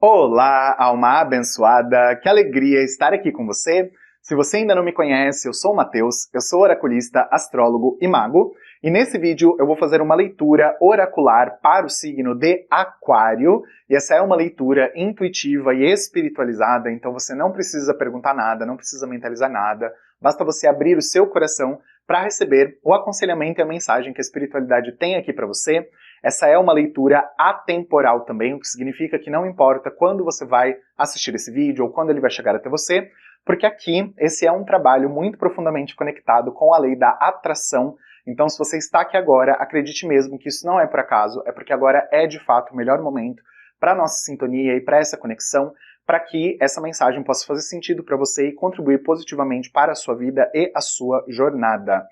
Olá, alma abençoada, que alegria estar aqui com você. Se você ainda não me conhece, eu sou o Matheus, eu sou oraculista, astrólogo e mago, e nesse vídeo eu vou fazer uma leitura oracular para o signo de Aquário, e essa é uma leitura intuitiva e espiritualizada, então você não precisa perguntar nada, não precisa mentalizar nada, basta você abrir o seu coração para receber o aconselhamento e a mensagem que a espiritualidade tem aqui para você. Essa é uma leitura atemporal também, o que significa que não importa quando você vai assistir esse vídeo ou quando ele vai chegar até você, porque aqui esse é um trabalho muito profundamente conectado com a lei da atração. Então, se você está aqui agora, acredite mesmo que isso não é por acaso, é porque agora é de fato o melhor momento para a nossa sintonia e para essa conexão, para que essa mensagem possa fazer sentido para você e contribuir positivamente para a sua vida e a sua jornada.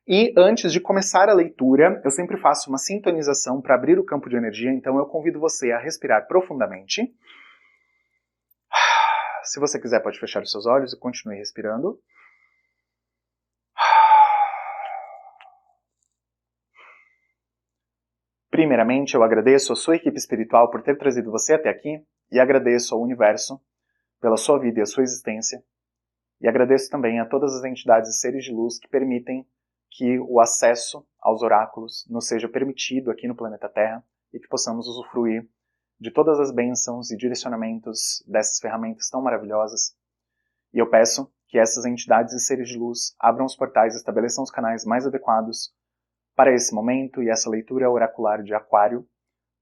E antes de começar a leitura, eu sempre faço uma sintonização para abrir o campo de energia, então eu convido você a respirar profundamente. Se você quiser, pode fechar os seus olhos e continue respirando. Primeiramente, eu agradeço a sua equipe espiritual por ter trazido você até aqui, e agradeço ao universo pela sua vida e a sua existência, e agradeço também a todas as entidades e seres de luz que permitem que o acesso aos oráculos nos seja permitido aqui no planeta Terra e que possamos usufruir de todas as bênçãos e direcionamentos dessas ferramentas tão maravilhosas. E eu peço que essas entidades e seres de luz abram os portais e estabeleçam os canais mais adequados para esse momento e essa leitura oracular de Aquário,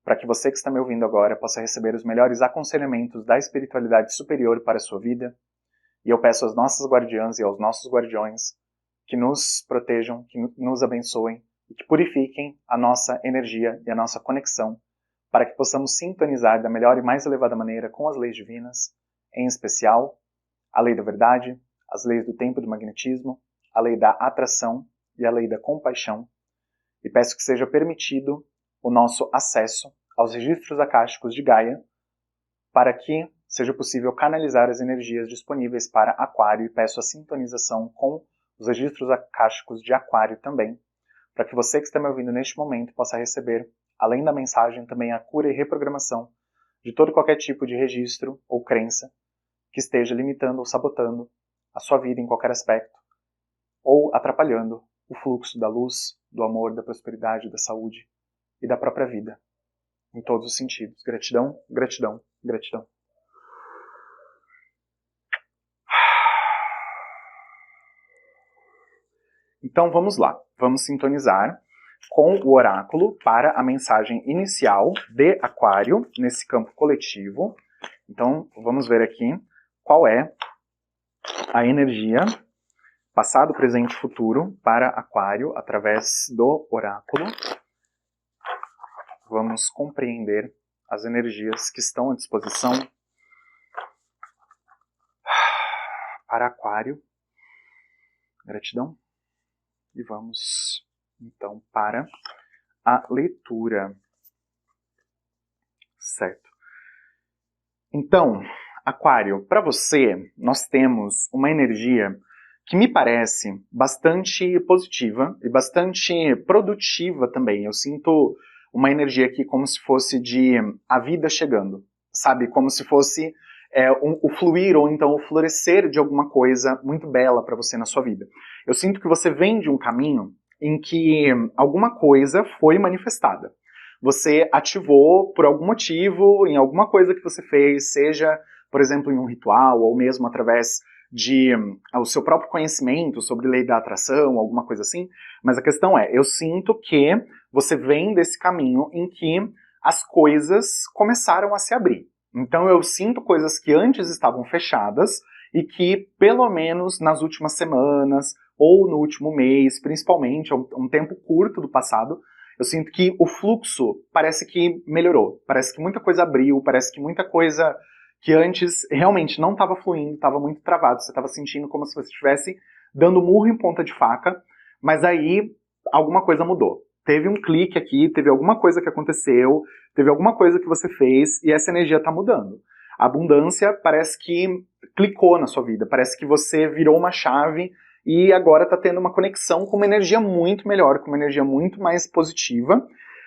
para que você que está me ouvindo agora possa receber os melhores aconselhamentos da espiritualidade superior para a sua vida. E eu peço às nossas guardiãs e aos nossos guardiões que nos protejam, que nos abençoem e que purifiquem a nossa energia e a nossa conexão para que possamos sintonizar da melhor e mais elevada maneira com as leis divinas, em especial a lei da verdade, as leis do tempo do magnetismo, a lei da atração e a lei da compaixão. E peço que seja permitido o nosso acesso aos registros akáshicos de Gaia para que seja possível canalizar as energias disponíveis para Aquário, e peço a sintonização com os registros akáshicos de Aquário também, para que você que está me ouvindo neste momento possa receber, além da mensagem, também a cura e reprogramação de todo e qualquer tipo de registro ou crença que esteja limitando ou sabotando a sua vida em qualquer aspecto, ou atrapalhando o fluxo da luz, do amor, da prosperidade, da saúde e da própria vida, em todos os sentidos. Gratidão, gratidão, gratidão. Então vamos lá, vamos sintonizar com o oráculo para a mensagem inicial de Aquário nesse campo coletivo. Então vamos ver aqui qual é a energia passado, presente e futuro para Aquário através do oráculo. Vamos compreender as energias que estão à disposição para Aquário. Gratidão. E vamos, então, para a leitura. Certo. Então, Aquário, para você, nós temos uma energia que me parece bastante positiva e bastante produtiva também. Eu sinto uma energia aqui como se fosse de a vida chegando, sabe? Como se fosse o fluir ou então o florescer de alguma coisa muito bela para você na sua vida. Eu sinto que você vem de um caminho em que alguma coisa foi manifestada. Você ativou por algum motivo, em alguma coisa que você fez, seja, por exemplo, em um ritual, ou mesmo através de o seu próprio conhecimento sobre lei da atração, alguma coisa assim. Mas a questão é, eu sinto que você vem desse caminho em que as coisas começaram a se abrir. Então eu sinto coisas que antes estavam fechadas e que, pelo menos nas últimas semanas ou no último mês, principalmente, um tempo curto do passado, eu sinto que o fluxo parece que melhorou. Parece que muita coisa abriu, parece que muita coisa que antes realmente não estava fluindo, estava muito travado. Você estava sentindo como se você estivesse dando murro em ponta de faca, mas aí alguma coisa mudou. Teve um clique aqui, teve alguma coisa que aconteceu, teve alguma coisa que você fez e essa energia está mudando. A abundância parece que clicou na sua vida, parece que você virou uma chave e agora está tendo uma conexão com uma energia muito melhor, com uma energia muito mais positiva,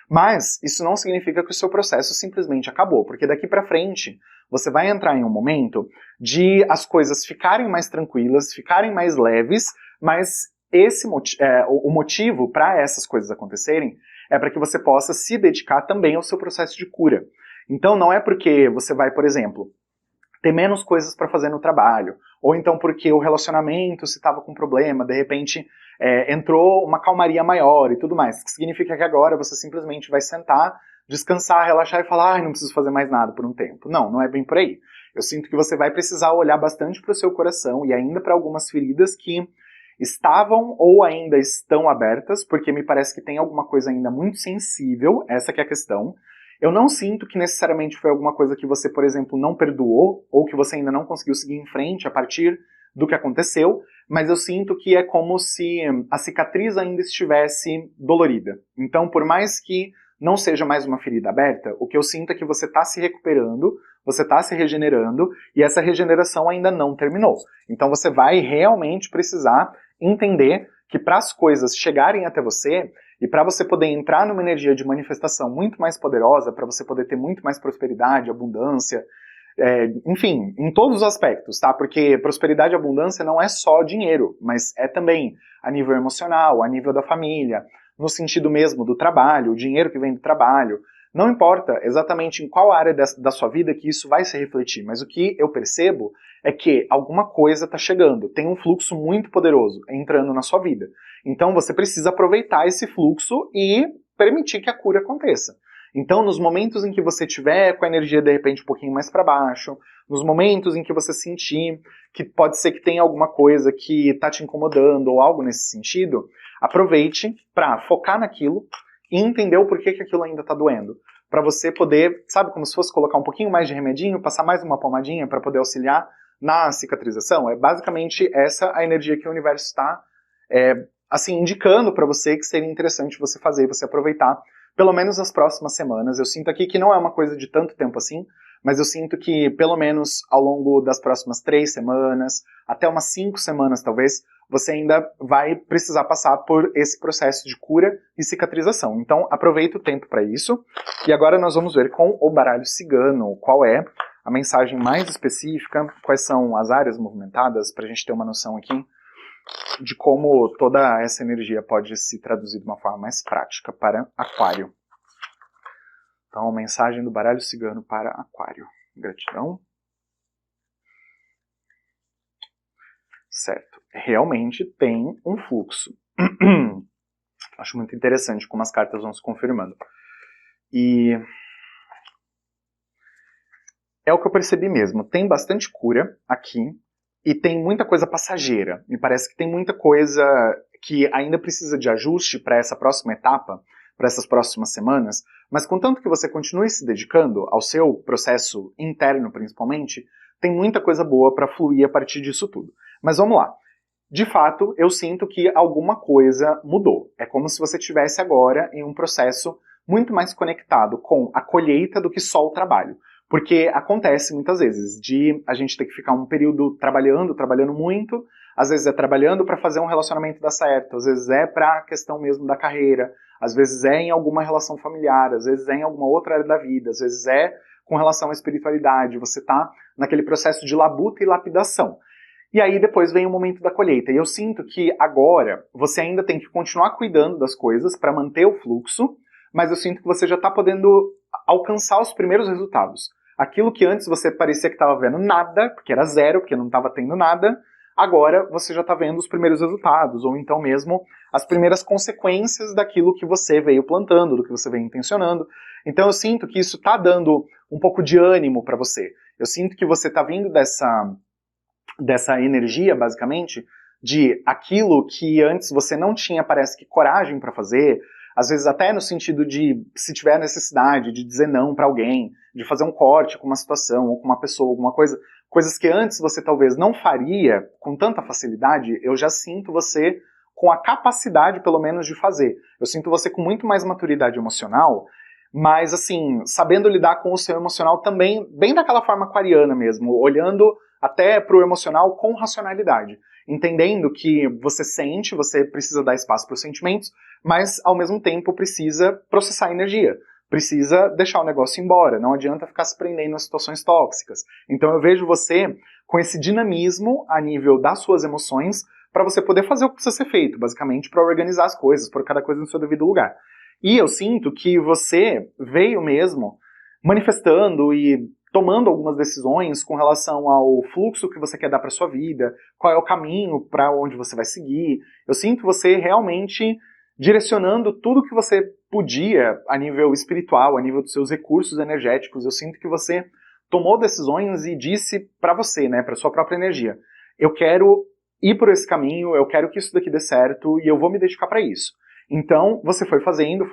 Mas isso não significa que o seu processo simplesmente acabou, porque daqui para frente você vai entrar em um momento de as coisas ficarem mais tranquilas, ficarem mais leves, mas o motivo para essas coisas acontecerem é para que você possa se dedicar também ao seu processo de cura. Então não é porque você vai, por exemplo, ter menos coisas para fazer no trabalho, ou então porque o relacionamento, se estava com problema, de repente entrou uma calmaria maior e tudo mais, que significa que agora você simplesmente vai sentar, descansar, relaxar e falar, ai, não preciso fazer mais nada por um tempo. Não, não é bem por aí. Eu sinto que você vai precisar olhar bastante para o seu coração e ainda para algumas feridas que estavam ou ainda estão abertas, porque me parece que tem alguma coisa ainda muito sensível, essa que é a questão. Eu não sinto que necessariamente foi alguma coisa que você, por exemplo, não perdoou, ou que você ainda não conseguiu seguir em frente a partir do que aconteceu, mas eu sinto que é como se a cicatriz ainda estivesse dolorida. Então, por mais que não seja mais uma ferida aberta, o que eu sinto é que você está se recuperando, você está se regenerando, e essa regeneração ainda não terminou. Então você vai realmente precisar entender que para as coisas chegarem até você, e para você poder entrar numa energia de manifestação muito mais poderosa, para você poder ter muito mais prosperidade, abundância, enfim, em todos os aspectos, tá? Porque prosperidade e abundância não é só dinheiro, mas é também a nível emocional, a nível da família, no sentido mesmo do trabalho, o dinheiro que vem do trabalho. Não importa exatamente em qual área da sua vida que isso vai se refletir, mas o que eu percebo é que alguma coisa está chegando, tem um fluxo muito poderoso entrando na sua vida. Então você precisa aproveitar esse fluxo e permitir que a cura aconteça. Então, nos momentos em que você tiver com a energia de repente um pouquinho mais para baixo, nos momentos em que você sentir que pode ser que tenha alguma coisa que está te incomodando ou algo nesse sentido, aproveite para focar naquilo e entender o porquê que aquilo ainda está doendo. Para você poder, sabe, como se fosse colocar um pouquinho mais de remedinho, passar mais uma pomadinha para poder auxiliar na cicatrização. É basicamente essa a energia que o universo está assim, indicando para você que seria interessante você fazer, você aproveitar, pelo menos nas próximas semanas. Eu sinto aqui que não é uma coisa de tanto tempo assim, mas eu sinto que pelo menos ao longo das próximas 3 semanas, até umas 5 semanas talvez, você ainda vai precisar passar por esse processo de cura e cicatrização. Então aproveita o tempo para isso. E agora nós vamos ver com o baralho cigano qual é a mensagem mais específica, quais são as áreas movimentadas, para a gente ter uma noção aqui de como toda essa energia pode se traduzir de uma forma mais prática para Aquário. Então, a mensagem do baralho cigano para Aquário. Gratidão. Certo. Realmente tem um fluxo. Acho muito interessante como as cartas vão se confirmando. E é o que eu percebi mesmo. Tem bastante cura aqui. E tem muita coisa passageira. Me parece que tem muita coisa que ainda precisa de ajuste para essa próxima etapa, para essas próximas semanas, mas contanto que você continue se dedicando ao seu processo interno, principalmente, tem muita coisa boa para fluir a partir disso tudo. Mas vamos lá. De fato, eu sinto que alguma coisa mudou. É como se você estivesse agora em um processo muito mais conectado com a colheita do que só o trabalho. Porque acontece muitas vezes de a gente ter que ficar um período trabalhando muito, às vezes é trabalhando para fazer um relacionamento dar certo, às vezes é para a questão mesmo da carreira, às vezes é em alguma relação familiar, às vezes é em alguma outra área da vida, às vezes é com relação à espiritualidade, você está naquele processo de labuta e lapidação. E aí depois vem o momento da colheita. E eu sinto que agora você ainda tem que continuar cuidando das coisas para manter o fluxo, mas eu sinto que você já está podendo alcançar os primeiros resultados. Aquilo que antes você parecia que estava vendo nada, porque era zero, porque não estava tendo nada, agora você já está vendo os primeiros resultados, ou então mesmo as primeiras consequências daquilo que você veio plantando, do que você veio intencionando. Então eu sinto que isso está dando um pouco de ânimo para você. Eu sinto que você está vindo dessa energia, basicamente, de aquilo que antes você não tinha, parece que, coragem para fazer, às vezes até no sentido de, se tiver necessidade de dizer não para alguém, de fazer um corte com uma situação, ou com uma pessoa, alguma coisa, coisas que antes você talvez não faria com tanta facilidade, eu já sinto você com a capacidade, pelo menos, de fazer. Eu sinto você com muito mais maturidade emocional, mas, assim, sabendo lidar com o seu emocional também, bem daquela forma aquariana mesmo, olhando até para o emocional com racionalidade, entendendo que você sente, você precisa dar espaço para os sentimentos, mas ao mesmo tempo precisa processar energia, precisa deixar o negócio embora, não adianta ficar se prendendo a situações tóxicas. Então eu vejo você com esse dinamismo a nível das suas emoções para você poder fazer o que precisa ser feito, basicamente para organizar as coisas, pôr cada coisa no seu devido lugar. E eu sinto que você veio mesmo manifestando e tomando algumas decisões com relação ao fluxo que você quer dar para sua vida, qual é o caminho para onde você vai seguir. Eu sinto você realmente direcionando tudo que você podia a nível espiritual, a nível dos seus recursos energéticos. Eu sinto que você tomou decisões e disse para você, né, para sua própria energia, eu quero ir por esse caminho, eu quero que isso daqui dê certo e eu vou me dedicar para isso. Então, você foi fazendo,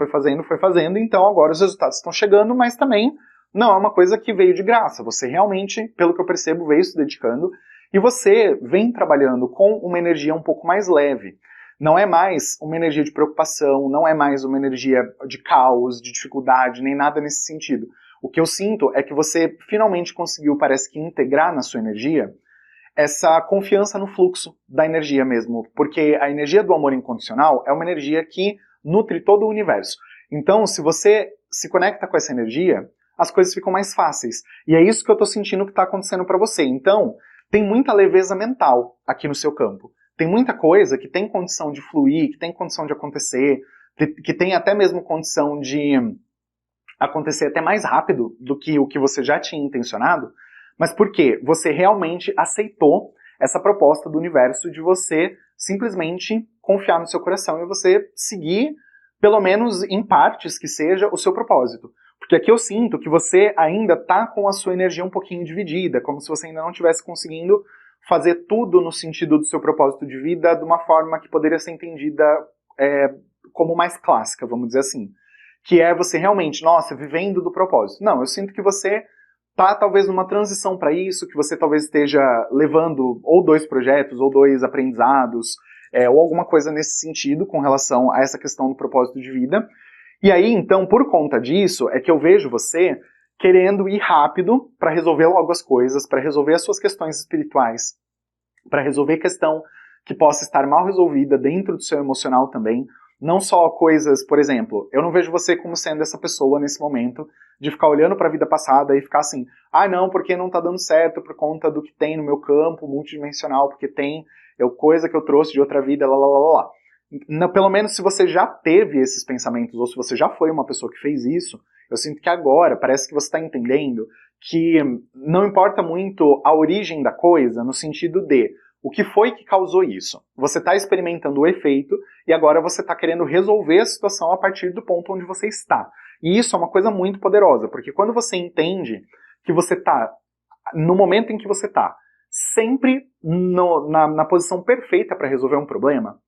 então agora os resultados estão chegando, mas também não é uma coisa que veio de graça. Você realmente, pelo que eu percebo, veio se dedicando e você vem trabalhando com uma energia um pouco mais leve. Não é mais uma energia de preocupação, não é mais uma energia de caos, de dificuldade, nem nada nesse sentido. O que eu sinto é que você finalmente conseguiu, parece que, integrar na sua energia essa confiança no fluxo da energia mesmo, porque a energia do amor incondicional é uma energia que nutre todo o universo. Então, se você se conecta com essa energia, as coisas ficam mais fáceis. E é isso que eu estou sentindo que está acontecendo para você. Então, tem muita leveza mental aqui no seu campo. Tem muita coisa que tem condição de fluir, que tem condição de acontecer, que tem até mesmo condição de acontecer até mais rápido do que o que você já tinha intencionado. Mas por quê? Você realmente aceitou essa proposta do universo de você simplesmente confiar no seu coração e você seguir, pelo menos em partes que seja, o seu propósito. Porque aqui eu sinto que você ainda está com a sua energia um pouquinho dividida, como se você ainda não estivesse conseguindo fazer tudo no sentido do seu propósito de vida de uma forma que poderia ser entendida como mais clássica, vamos dizer assim. Que é você realmente, nossa, vivendo do propósito. Não, eu sinto que você tá talvez numa transição para isso, que você talvez esteja levando ou 2 projetos, ou 2 aprendizados, ou alguma coisa nesse sentido com relação a essa questão do propósito de vida. E aí, então, por conta disso, é que eu vejo você querendo ir rápido para resolver logo as coisas, para resolver as suas questões espirituais, para resolver questão que possa estar mal resolvida dentro do seu emocional também. Não só coisas, por exemplo, eu não vejo você como sendo essa pessoa nesse momento de ficar olhando para a vida passada e ficar assim, não, porque não tá dando certo por conta do que tem no meu campo multidimensional, porque tem coisa que eu trouxe de outra vida, lá, lá, lá, lá. Não, pelo menos se você já teve esses pensamentos, ou se você já foi uma pessoa que fez isso, eu sinto que agora parece que você está entendendo que não importa muito a origem da coisa, no sentido de o que foi que causou isso. Você está experimentando o efeito e agora você está querendo resolver a situação a partir do ponto onde você está. E isso é uma coisa muito poderosa, porque quando você entende que você está, no momento em que você está, sempre na posição perfeita para resolver um problema,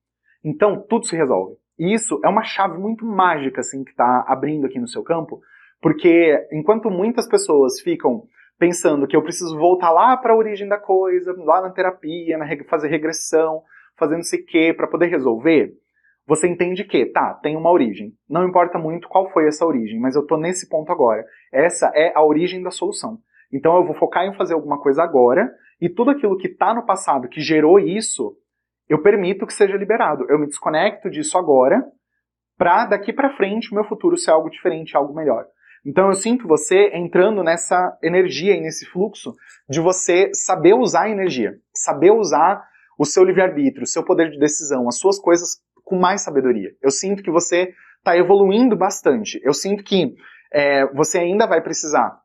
então tudo se resolve. E isso é uma chave muito mágica assim, que está abrindo aqui no seu campo, porque enquanto muitas pessoas ficam pensando que eu preciso voltar lá para a origem da coisa, lá na terapia, fazer regressão, fazer não sei o que, para poder resolver, você entende que, tem uma origem. Não importa muito qual foi essa origem, mas eu estou nesse ponto agora. Essa é a origem da solução. Então eu vou focar em fazer alguma coisa agora, e tudo aquilo que está no passado, que gerou isso, eu permito que seja liberado. Eu me desconecto disso agora, para daqui para frente o meu futuro ser algo diferente, algo melhor. Então eu sinto você entrando nessa energia e nesse fluxo de você saber usar a energia, saber usar o seu livre-arbítrio, o seu poder de decisão, as suas coisas com mais sabedoria. Eu sinto que você está evoluindo bastante. Eu sinto que você ainda vai precisar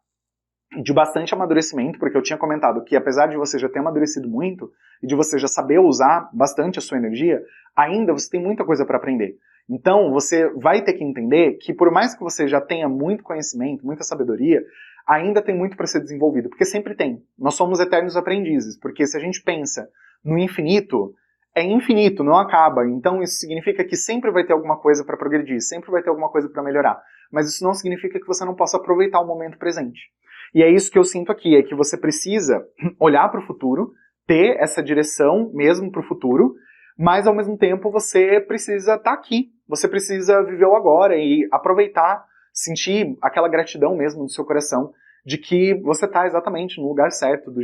de bastante amadurecimento, porque eu tinha comentado que apesar de você já ter amadurecido muito e de você já saber usar bastante a sua energia, ainda você tem muita coisa para aprender. Então, você vai ter que entender que por mais que você já tenha muito conhecimento, muita sabedoria, ainda tem muito para ser desenvolvido, porque sempre tem. Nós somos eternos aprendizes, porque se a gente pensa no infinito, é infinito, não acaba. Então, isso significa que sempre vai ter alguma coisa para progredir, sempre vai ter alguma coisa para melhorar. Mas isso não significa que você não possa aproveitar o momento presente. E é isso que eu sinto aqui, é que você precisa olhar para o futuro, ter essa direção mesmo para o futuro, mas ao mesmo tempo você precisa estar aqui, você precisa viver o agora e aproveitar, sentir aquela gratidão mesmo no seu coração de que você está exatamente no lugar certo, do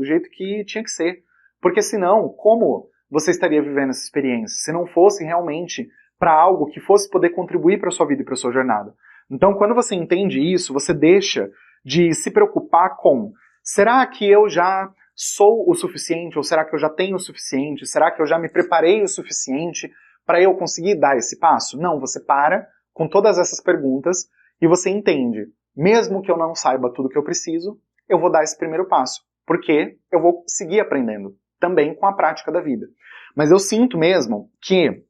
jeito que tinha que ser. Porque senão, como você estaria vivendo essa experiência? Se não fosse realmente para algo que fosse poder contribuir para a sua vida e para a sua jornada. Então, quando você entende isso, você deixa de se preocupar com: será que eu já sou o suficiente? Ou será que eu já tenho o suficiente? Será que eu já me preparei o suficiente para eu conseguir dar esse passo? Não, você para com todas essas perguntas e você entende: mesmo que eu não saiba tudo que eu preciso, eu vou dar esse primeiro passo, porque eu vou seguir aprendendo, também com a prática da vida. Mas eu sinto mesmo que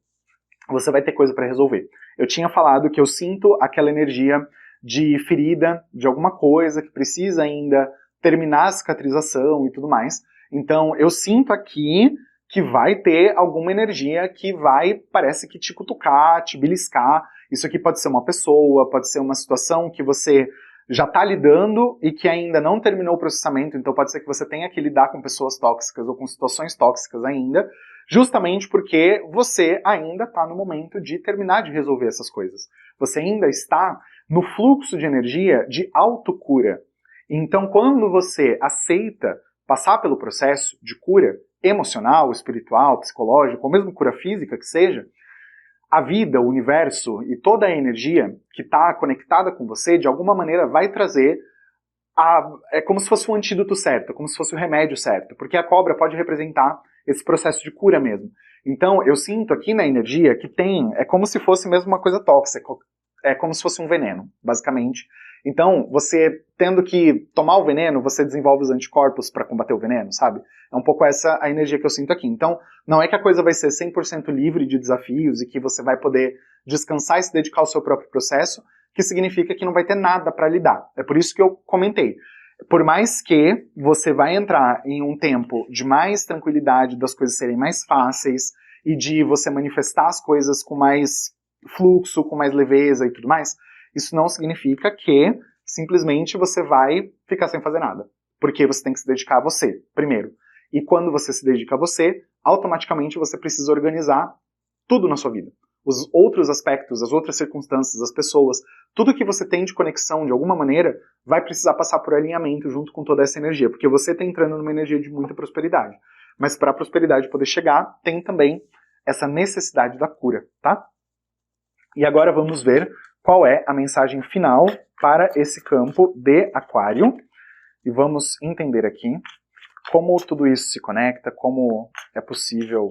você vai ter coisa para resolver. Eu tinha falado que eu sinto aquela energia de ferida, de alguma coisa que precisa ainda terminar a cicatrização e tudo mais. Então eu sinto aqui que vai ter alguma energia que vai, parece que te cutucar, te beliscar. Isso aqui pode ser uma pessoa, pode ser uma situação que você já está lidando e que ainda não terminou o processamento, então pode ser que você tenha que lidar com pessoas tóxicas ou com situações tóxicas ainda, justamente porque você ainda está no momento de terminar de resolver essas coisas. Você ainda está no fluxo de energia de autocura. Então, quando você aceita passar pelo processo de cura emocional, espiritual, psicológica, ou mesmo cura física que seja, a vida, o universo e toda a energia que está conectada com você, de alguma maneira vai trazer é como se fosse o antídoto certo, como se fosse o remédio certo, porque a cobra pode representar esse processo de cura mesmo. Então, eu sinto aqui na energia que é como se fosse mesmo uma coisa tóxica, é como se fosse um veneno, basicamente. Então, você tendo que tomar o veneno, você desenvolve os anticorpos para combater o veneno, sabe? É um pouco essa a energia que eu sinto aqui. Então, não é que a coisa vai ser 100% livre de desafios e que você vai poder descansar e se dedicar ao seu próprio processo, que significa que não vai ter nada para lidar. É por isso que eu comentei. Por mais que você vai entrar em um tempo de mais tranquilidade, das coisas serem mais fáceis e de você manifestar as coisas com mais fluxo, com mais leveza e tudo mais, isso não significa que simplesmente você vai ficar sem fazer nada. Porque você tem que se dedicar a você, primeiro. E quando você se dedica a você, automaticamente você precisa organizar tudo na sua vida. Os outros aspectos, as outras circunstâncias, as pessoas, tudo que você tem de conexão de alguma maneira vai precisar passar por alinhamento junto com toda essa energia, porque você está entrando numa energia de muita prosperidade. Mas para a prosperidade poder chegar, tem também essa necessidade da cura, tá? E agora vamos ver qual é a mensagem final para esse campo de Aquário. E vamos entender aqui como tudo isso se conecta, como é possível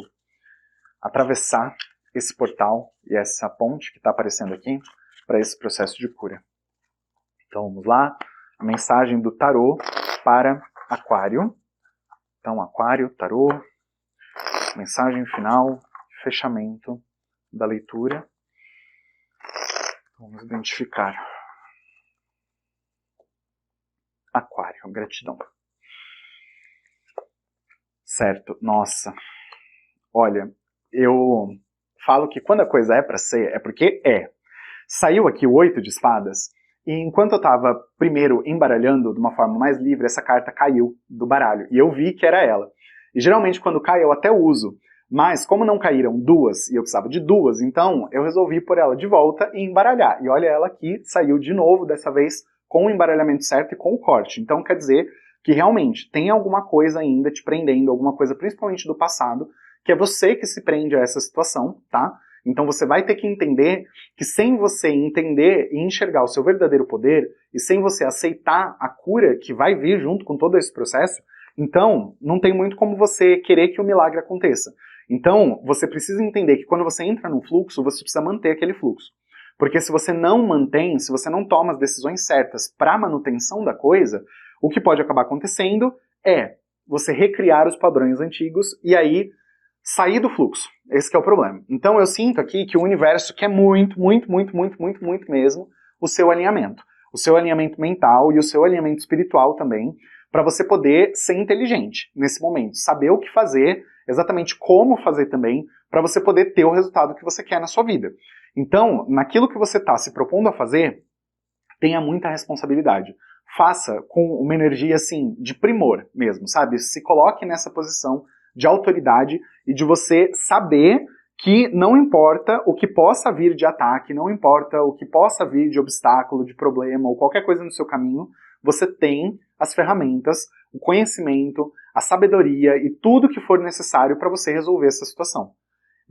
atravessar esse portal e essa ponte que está aparecendo aqui para esse processo de cura. Então vamos lá, a mensagem do tarô para Aquário. Então Aquário, tarô, mensagem final, fechamento da leitura. Vamos identificar. Aquário, gratidão. Certo, nossa. Olha, eu falo que quando a coisa é pra ser, é porque é. Saiu aqui o 8 de espadas, e enquanto eu tava primeiro embaralhando de uma forma mais livre, essa carta caiu do baralho, e eu vi que era ela. E geralmente quando cai eu até uso, mas como não caíram duas, e eu precisava de duas, então eu resolvi pôr ela de volta e embaralhar. E olha ela aqui, saiu de novo, dessa vez com o embaralhamento certo e com o corte. Então quer dizer que realmente tem alguma coisa ainda te prendendo, alguma coisa principalmente do passado, que é você que se prende a essa situação, tá? Então você vai ter que entender que sem você entender e enxergar o seu verdadeiro poder, e sem você aceitar a cura que vai vir junto com todo esse processo, então não tem muito como você querer que o milagre aconteça. Então você precisa entender que quando você entra num fluxo, você precisa manter aquele fluxo. Porque se você não mantém, se você não toma as decisões certas para a manutenção da coisa, o que pode acabar acontecendo é você recriar os padrões antigos e aí sair do fluxo. Esse que é o problema. Então eu sinto aqui que o universo quer muito mesmo o seu alinhamento. O seu alinhamento mental e o seu alinhamento espiritual também, para você poder ser inteligente nesse momento. Saber o que fazer, exatamente como fazer também, para você poder ter o resultado que você quer na sua vida. Então, naquilo que você está se propondo a fazer, tenha muita responsabilidade. Faça com uma energia assim, de primor mesmo, sabe? Se coloque nessa posição de autoridade e de você saber que não importa o que possa vir de ataque, não importa o que possa vir de obstáculo, de problema ou qualquer coisa no seu caminho, você tem as ferramentas, o conhecimento, a sabedoria e tudo que for necessário para você resolver essa situação.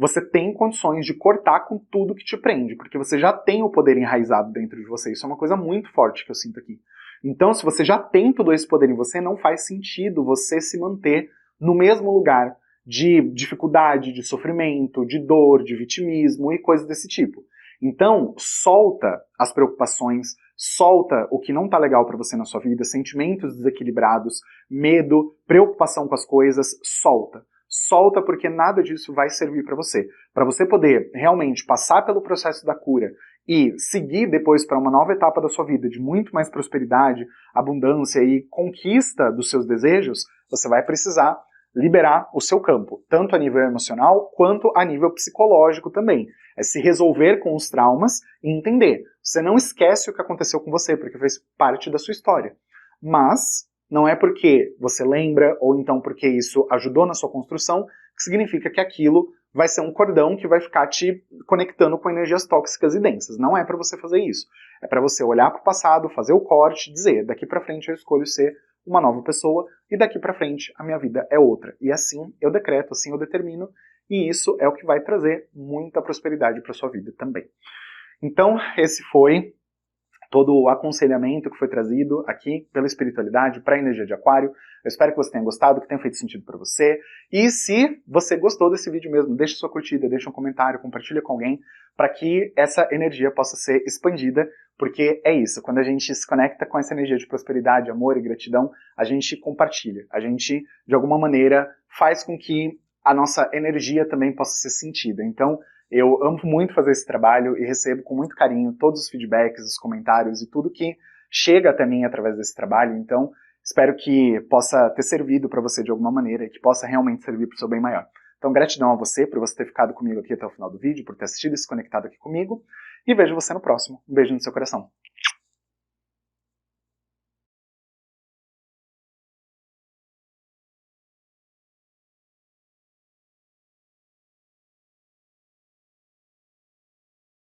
você tem condições de cortar com tudo que te prende, porque você já tem o poder enraizado dentro de você. Isso é uma coisa muito forte que eu sinto aqui. Então, se você já tem todo esse poder em você, não faz sentido você se manter no mesmo lugar de dificuldade, de sofrimento, de dor, de vitimismo e coisas desse tipo. Então, solta as preocupações, solta o que não tá legal para você na sua vida, sentimentos desequilibrados, medo, preocupação com as coisas, solta. Solta porque nada disso vai servir para você. Para você poder realmente passar pelo processo da cura e seguir depois para uma nova etapa da sua vida de muito mais prosperidade, abundância e conquista dos seus desejos, você vai precisar liberar o seu campo, tanto a nível emocional quanto a nível psicológico também. É se resolver com os traumas e entender. Você não esquece o que aconteceu com você, porque fez parte da sua história. Mas não é porque você lembra, ou então porque isso ajudou na sua construção, que significa que aquilo vai ser um cordão que vai ficar te conectando com energias tóxicas e densas. Não é para você fazer isso. É para você olhar para o passado, fazer o corte e dizer, daqui para frente eu escolho ser uma nova pessoa, e daqui para frente a minha vida é outra. E assim eu decreto, assim eu determino, e isso é o que vai trazer muita prosperidade para sua vida também. Então, esse foi todo o aconselhamento que foi trazido aqui pela espiritualidade para a energia de Aquário. Eu espero que você tenha gostado, que tenha feito sentido para você. E se você gostou desse vídeo mesmo, deixa sua curtida, deixa um comentário, compartilha com alguém, para que essa energia possa ser expandida, porque é isso, quando a gente se conecta com essa energia de prosperidade, amor e gratidão, a gente compartilha, a gente, de alguma maneira, faz com que a nossa energia também possa ser sentida. Então, eu amo muito fazer esse trabalho e recebo com muito carinho todos os feedbacks, os comentários e tudo que chega até mim através desse trabalho. Então, espero que possa ter servido para você de alguma maneira e que possa realmente servir para o seu bem maior. Então, gratidão a você por você ter ficado comigo aqui até o final do vídeo, por ter assistido e se conectado aqui comigo. E vejo você no próximo. Um beijo no seu coração.